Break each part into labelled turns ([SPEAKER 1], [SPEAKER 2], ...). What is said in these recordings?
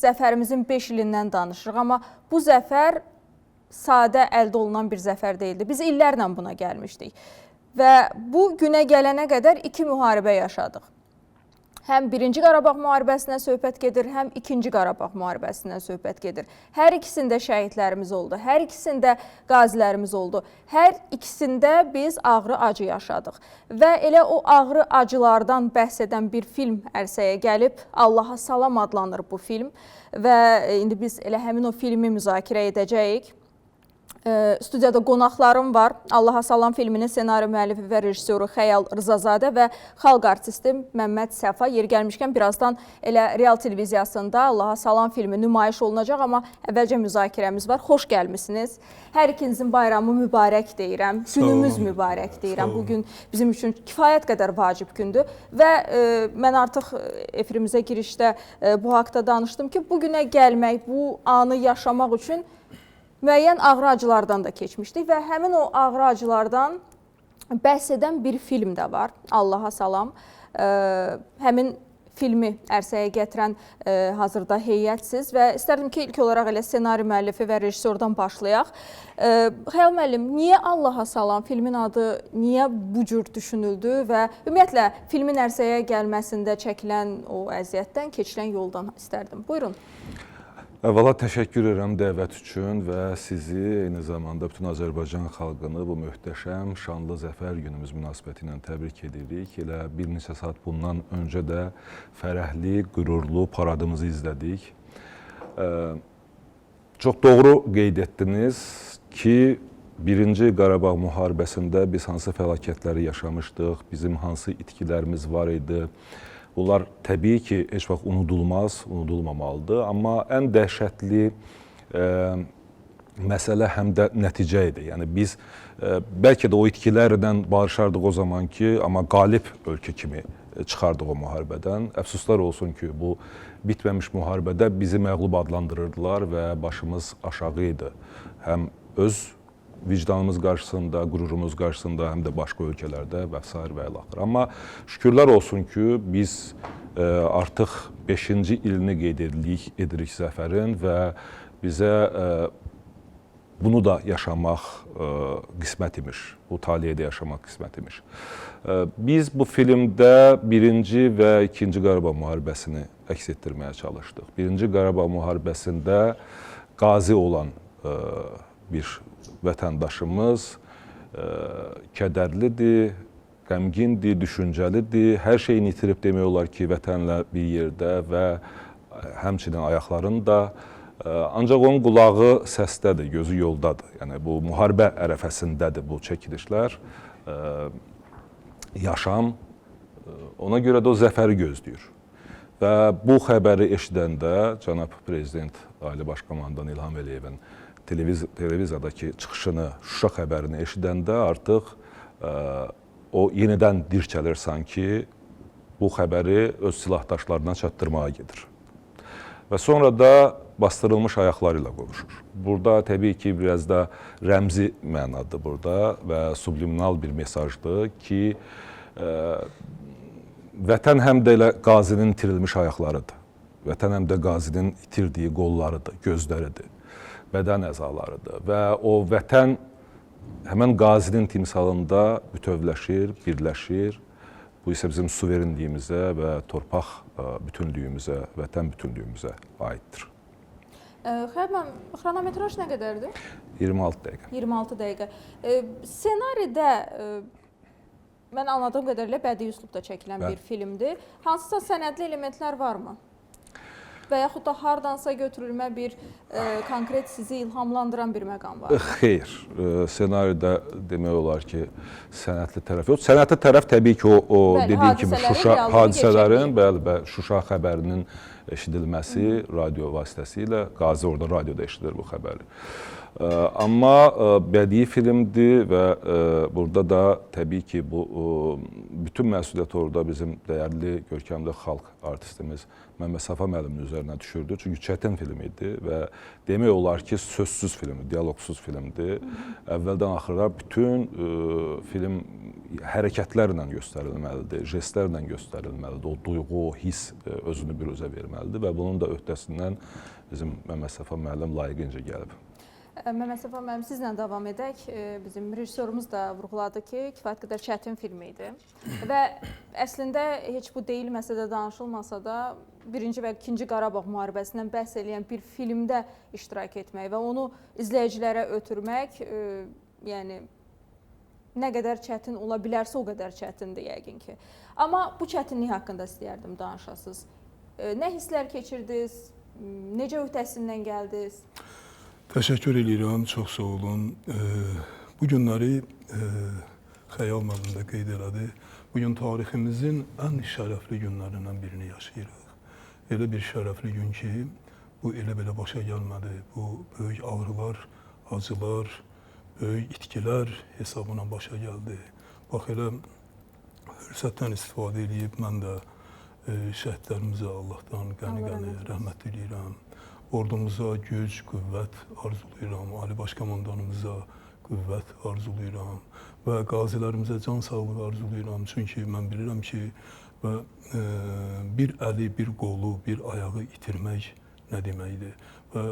[SPEAKER 1] zəfərimizin 5 ilindən danışırıq, amma bu zəfər sadə əldə olunan bir zəfər deyildi. Biz illərlə buna gəlmişdik və bu günə gələnə qədər 2 müharibə yaşadıq. Həm 1-ci Qarabağ müharibəsindən söhbət gedir, həm 2-ci Qarabağ müharibəsindən söhbət gedir. Hər ikisində şəhidlərimiz oldu, hər ikisində qazilərimiz oldu. Hər ikisində biz ağrı acı yaşadıq. Və elə o ağrı acılardan bəhs edən bir film ərsəyə gəlib, Allaha salam adlanır bu film. Və indi biz elə həmin o filmi müzakirə edəcəyik. Studiyada qonaqlarım var. Allaha salam filminin ssenari müəllifi və rejissoru Xəyal Rızazadə və xalq artisti Məmməd Səfa. Yeri gəlmişkən birazdan elə Real televiziyasında Allaha salam filmi nümayiş olunacaq, amma əvvəlcə müzakirəmiz var. Xoş gəlmisiniz. Hər ikinizin bayramı mübarək deyirəm. Günümüz mübarək deyirəm. Bugün bizim üçün kifayət qədər vacib gündür və mən artıq efirimizə girişdə bu haqda danışdım ki, bugünə gəlmək, bu anı yaşamaq üçün müəyyən ağrı acılardan da keçmişdik və həmin o ağrı acılardan bəhs edən bir film də var, Allaha salam. Həmin filmi ərsəyə gətirən hazırda heyətsiz və istərdim ki, ilk olaraq elə ssenari müəllifi və rejissordan başlayaq. Xəyal müəllim, niyə Allaha salam filmin adı, niyə bu cür düşünüldü və ümumiyyətlə filmin ərsəyə gəlməsində çəkilən o əziyyətdən, keçilən yoldan istərdim. Buyurun.
[SPEAKER 2] Əvvəla təşəkkür edirəm dəvət üçün və sizi, eyni zamanda bütün Azərbaycan xalqını bu möhtəşəm, şanlı zəfər günümüz münasibəti ilə təbrik edirik. Elə bir neçə saat bundan öncə də fərəhli, qürurlu paradımızı izlədik. Çox doğru qeyd etdiniz ki, 1-ci Qarabağ müharibəsində biz hansı fəlakətləri yaşamışdıq, bizim hansı itkilərimiz var idi. Bunlar təbii ki, heç vaxt unudulmaz, unudulmamalıdır. Amma ən dəhşətli məsələ həm də nəticə idi. Yəni biz bəlkə də o itkilərdən barışardıq o zaman ki, amma qalib ölkə kimi çıxardıq o müharibədən. Əfsuslar olsun ki, bu bitməmiş müharibədə bizi məğlub adlandırırdılar və başımız aşağı idi. Həm öz vicdanımız qarşısında, qürurumuz qarşısında, həm də başqa ölkələrdə və s. və ilaxır. Amma şükürlər olsun ki, biz artıq 5-ci ilini qeyd edirik zəfərin və bizə bunu da yaşamaq qismət imiş, bu taliyədə yaşamaq qismət imiş. Biz bu filmdə 1-ci və 2-ci Qarabağ müharibəsini əks etdirməyə çalışdıq. 1-ci Qarabağ müharibəsində qazi olan bir vətəndaşımız kədərlidir, qəmgindir, düşüncəlidir, hər şeyini itirib demək olar ki, vətənlə bir yerdə və həmçinin ayaqlarında. Ancaq onun qulağı səsdədir, gözü yoldadır. Yəni bu müharibə ərəfəsindədir bu çəkilişlər, yaşam. Ona görə də o zəfəri gözləyir. Və bu xəbəri eşidəndə cənab prezident Ali Baş Komandan İlham Əliyevin televiziyadakı çıxışını, Şuşa xəbərini eşidəndə artıq o yenidən dirçəlir sanki bu xəbəri öz silahdaşlarına çatdırmağa gedir. Və sonra da bastırılmış ayaqları ilə qovuşur. Burada təbii ki, biraz da rəmzi mənadır burada və subliminal bir mesajdır ki, vətən həm də elə qazinin itirilmiş ayaqlarıdır. Vətən həm də qazinin itirdiyi qollarıdır, gözləridir, bədən əzalarıdır və o vətən həmən qazinin timsalında bütövləşir, birləşir. Bu isə bizim suverenliyimizə və torpaq bütünlüyümüzə, vətən bütünlüyümüzə aiddir.
[SPEAKER 1] Xəyal müəllim, xronometraj nə qədərdir?
[SPEAKER 2] 26 dəqiqə.
[SPEAKER 1] 26 dəqiqə. Ssenaridə mən anladığım qədərilə bədii üslubda çəkilən bir filmdir. Hansısa sənədli elementlər varmı? Və yaxud da hardansa götürülmə bir konkret sizi ilhamlandıran bir məqam var?
[SPEAKER 2] Xeyr, ssenaridə demək olar ki, sənətli tərəf yox. Sənətli tərəf təbii ki, o dediyim kimi Şuşa hadisələrin, Şuşa xəbərinin eşidilməsi radio vasitəsilə, qazi orada radioda eşidir bu xəbəri. Amma bədii filmdir və burada da təbii ki, bütün məsuliyyət orada bizim dəyərli, görkəmli xalq artistimiz Məmməd Səfa müəllimin üzərinə düşürdü. Çünki çətin film idi və demək olar ki, sözsüz filmdir, dialoqsuz filmdir. Əvvəldən axıra bütün film hərəkətlərlə göstərilməlidir, jestlərlə göstərilməlidir. O duyğu, o hiss özünü büruzə verməlidir və bunun da öhdəsindən bizim Məmməd Səfa müəllim layiqincə gəlib.
[SPEAKER 1] Məmməd Səfa müəllim, sizlə davam edək. Bizim rejissorumuz da vurğuladı ki, kifayət qədər çətin film idi və əslində heç bu deyilməsə də, danışılmasa da, 1-ci və 2-ci Qarabağ müharibəsindən bəhs edən bir filmdə iştirak etmək və onu izləyicilərə ötürmək, yəni nə qədər çətin ola bilərsə o qədər çətindir yəqin ki. Amma bu çətinlik haqqında istəyərdim danışasınız. Nə hisslər keçirdiniz? Necə öhdəsindən gəldiniz?
[SPEAKER 3] Təşəkkür edirəm, çox sağ olun. Bu günləri Xəyal müəllim də qeyd elədi. Bugün tariximizin ən şərəfli günlərindən birini yaşayırıq. Elə bir şərəfli gün ki, bu elə-belə başa gəlmədi. Bu böyük ağrılar, acılar, böyük itkilər hesabına başa gəldi. Bax, elə fürsətdən istifadə edib mən də şəhidlərimizə Allahdan qəni-qəni rəhmət diləyirəm. Ordumuza güc, qüvvət arzulayıram. Ali Baş Komandanımıza qüvvət arzulayıram. Və qazilərimizə can sağlığı arzulayıram. Çünki mən bilirəm ki, bir əli, bir qolu, bir ayağı itirmək nə deməkdir. Və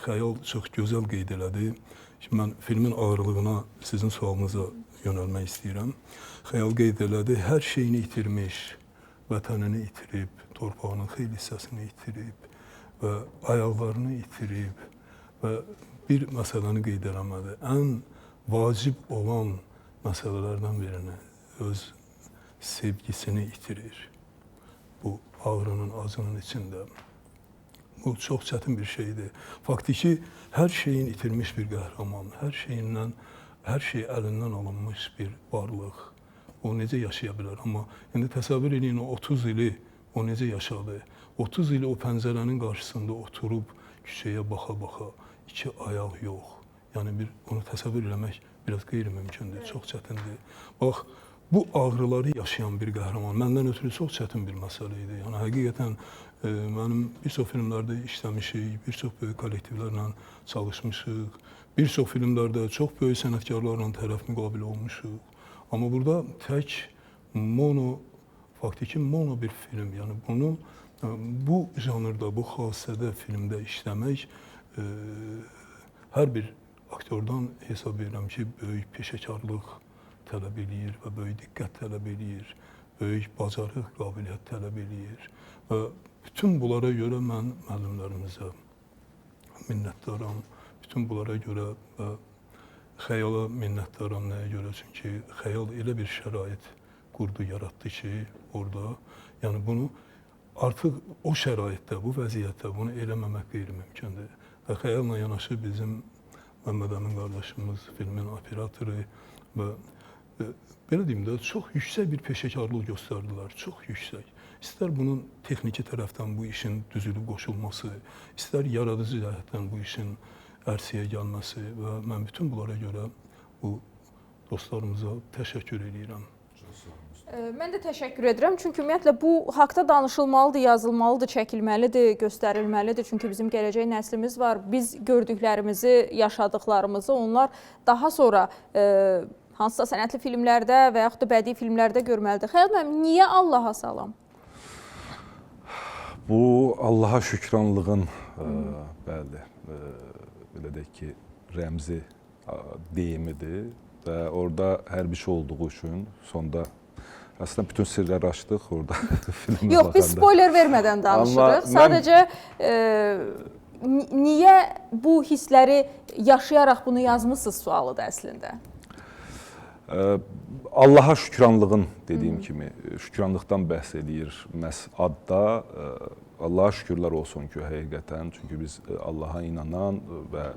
[SPEAKER 3] Xəyal çox gözəl qeyd elədi. Şimdi mən filmin ağırlığına, sizin sualınıza yönəlmək istəyirəm. Xəyal qeyd elədi, hər şeyini itirmiş, vətənini itirib, torpağının xeyli hissəsini itirib və ayaqlarını itirib və bir məsələni qeyd eləmədi. Ən vacib olan məsələlərdən birini, öz sevgisini itirir bu ağrının, acının içində. Bu çox çətin bir şeydir. Faktiki hər şeyin itirmiş bir qəhrəman, hər şey əlindən alınmış bir varlıq. O necə yaşaya bilər? Amma indi təsəvvür edin, 30 ili o necə yaşadı? 30 ili o pəncərənin qarşısında oturub küçəyə baxa-baxa, iki ayaq yox. Yəni onu təsəvvür eləmək biraz qeyri-mümkündür, çox çətindir. Bax, bu ağrıları yaşayan bir qəhrəman məndən ötürü çox çətin bir məsələ idi. Yəni həqiqətən mənim bir çox filmlərdə işləmişik, bir çox böyük kollektivlərlə çalışmışıq, bir çox filmlərdə çox böyük sənətkarlarla tərəf müqabilə olmuşuq. Amma burada tək faktiki mono bir film, yəni bunu bu janrda, bu xassədə filmdə işləmək hər bir aktyordan hesab edirəm ki, böyük peşəkarlıq tələb eləyir və böyük diqqət tələb eləyir, böyük bacarıq, qabiliyyət tələb eləyir. Və bütün bunlara görə mən müəllimlərimizə minnətdaram. Bütün bunlara görə və Xəyala minnətdaram nəyə görə? Çünki Xəyal elə bir şərait qurdu, yaratdı ki, orada. Yəni bunu artıq o şəraitdə, bu vəziyyətdə bunu eləməmək qeyri-mümkündür. Və Xəyalla yanaşı bizim Məmməd Əmin qardaşımız, filmin operatoru və belə deyim də, çox yüksək bir peşəkarlıq göstərdilər, çox yüksək. İstər bunun texniki tərəfdən bu işin düzülüb qoşulması, istər yaradıcı cəhətdən bu işin ərsəyə gəlməsi və mən bütün bunlara görə bu dostlarımıza təşəkkür edirəm.
[SPEAKER 1] Mən də təşəkkür edirəm, çünki ümumiyyətlə bu haqda danışılmalıdır, yazılmalıdır, çəkilməlidir, göstərilməlidir. Çünki bizim gələcək nəslimiz var, biz gördüklərimizi, yaşadıqlarımızı onlar daha sonra hansısa sənətli filmlərdə və yaxud da bədii filmlərdə görməlidir. Xəyal müəllim, niyə Allaha salam?
[SPEAKER 2] Bu Allaha şükranlığın, bəli, belə deyək ki, rəmzi deyimidir və orada hərbiçi olduğu üçün sonda əslində bütün sirləri açdıq orada filmə baxanda.
[SPEAKER 1] Yox, biz spoiler vermədən danışırıq. Sadəcə niyə bu hissləri yaşayaraq bunu yazmısınız sualıdır əslində?
[SPEAKER 2] Allaha şükranlığın dediyim kimi, şükranlıqdan bəhs edir məhz adda. Allaha şükürlər olsun ki, həqiqətən, çünki biz Allaha inanan və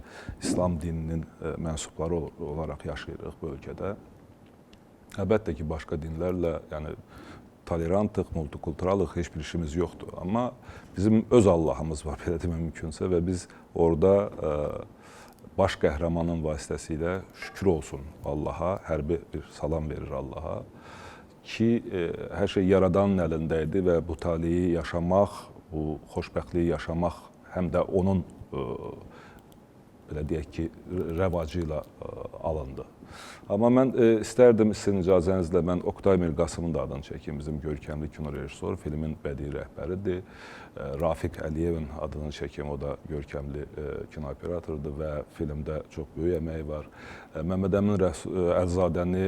[SPEAKER 2] İslam dininin mənsubları olaraq yaşayırıq bu ölkədə. Əlbəttə ki, başqa dinlərlə, yəni tolerantıq, multikulturalıq, heç bir işimiz yoxdur. Amma bizim öz Allahımız var, belə demək mümkünsə və biz orada baş qəhrəmanın vasitəsilə şükür olsun Allaha, hərbi bir salam verir Allaha ki, hər şey Yaradanın əlində idi və bu taleyi yaşamaq, bu xoşbəxtliyi yaşamaq həm də onun, belə deyək ki, rəvacı ilə alındı. Amma mən istərdim sizin icazənizlə mən Oqtay Mirqasımın da adını çəkim. Bizim görkəmli kino rejissoru, filmin bədii rəhbəridir. Rafiq Əliyevin adını çəkim. O da görkəmli kino operatordur və filmdə çox böyük əməyi var. Məmməd Əmin Əlzadəni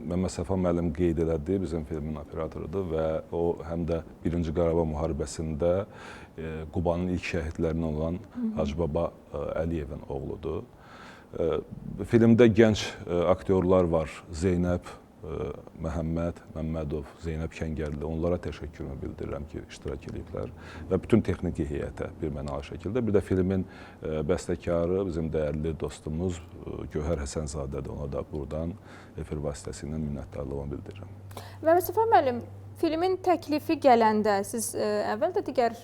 [SPEAKER 2] Məmməd Səfa müəllim qeyd elədi, bizim filmin operatorudur və o həm də 1-ci Qarabağ müharibəsində Qubanın ilk şəhidlərindən olan Hacıbaba Əliyevin oğludur. Filmdə gənc aktyorlar var. Zeynəb Məhəmməd Məmmədov, Zeynəb Kəngərli. Onlara təşəkkürümü bildirirəm ki, iştirak ediblər və bütün texniki heyətə bir mənalı şəkildə. Bir də filmin bəstəkarı, bizim dəyərli dostumuz Gövhər Həsənzadədir. Ona da buradan efir vasitəsilə minnətdarlığımı bildirirəm.
[SPEAKER 1] Məmməd Səfa müəllim, filmin təklifi gələndə siz əvvəl də digər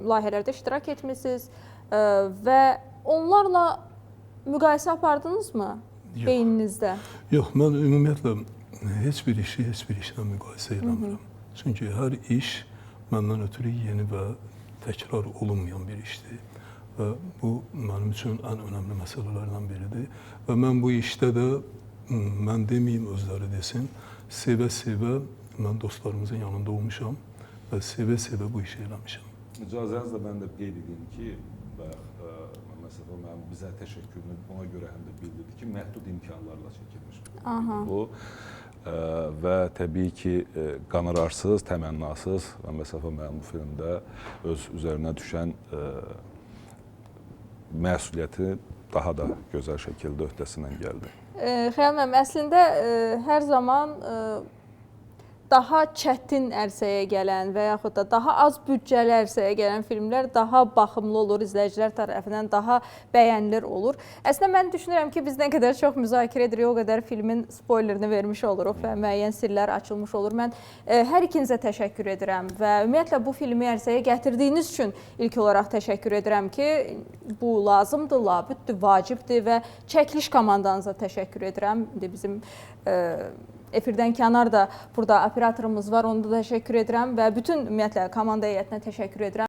[SPEAKER 1] layihələrdə iştirak etmisiniz və onlarla müqayisə apardınızmı beyninizdə?
[SPEAKER 3] Yox, mən ümumiyyətlə heç bir işi heç bir işlə müqayisə eləmirəm. Çünki hər iş məndən ötürü yeni və təkrar olunmayan bir işdir. Və bu mənim üçün ən önəmli məsələlərdən biridir. Və mən bu işdə də, mən deməyim, özləri desin, sevə-sevə mən dostlarımızın yanında olmuşam və sevə-sevə bu işi eləmişəm.
[SPEAKER 2] İcazənizlə mən də qeyd edeyim ki, Məmməd Səfa müəllim bizə təşəkkürünü ona görə həm də bildirdi ki, məhdud imkanlarla çəkilmiş bu. Və təbii ki, qanırarsız, təmənnasız Məmməd Səfa müəllim bu filmdə öz üzərinə düşən məsuliyyəti daha da gözəl şəkildə öhdəsindən gəldi.
[SPEAKER 1] Xəyal müəllim, əslində hər zaman daha çətin ərsəyə gələn və yaxud da daha az büdcəli ərsəyə gələn filmlər daha baxımlı olur, izləyicilər tərəfindən daha bəyənilir olur. Əslində mən düşünürəm ki, biz nə qədər çox müzakirə edirik, o qədər filmin spoilerini vermiş oluruq və müəyyən sirlər açılmış olur. Mən hər ikinizə təşəkkür edirəm və ümumiyyətlə bu filmi ərsəyə gətirdiyiniz üçün ilk olaraq təşəkkür edirəm ki, bu lazımdır, labüddür, vacibdir və çəkiliş komandanıza təşəkkür edirəm. Bizim efirdən kənar da burada operatorumuz var, onu da təşəkkür edirəm və bütün ümumiyyətlə komanda heyətinə təşəkkür edirəm.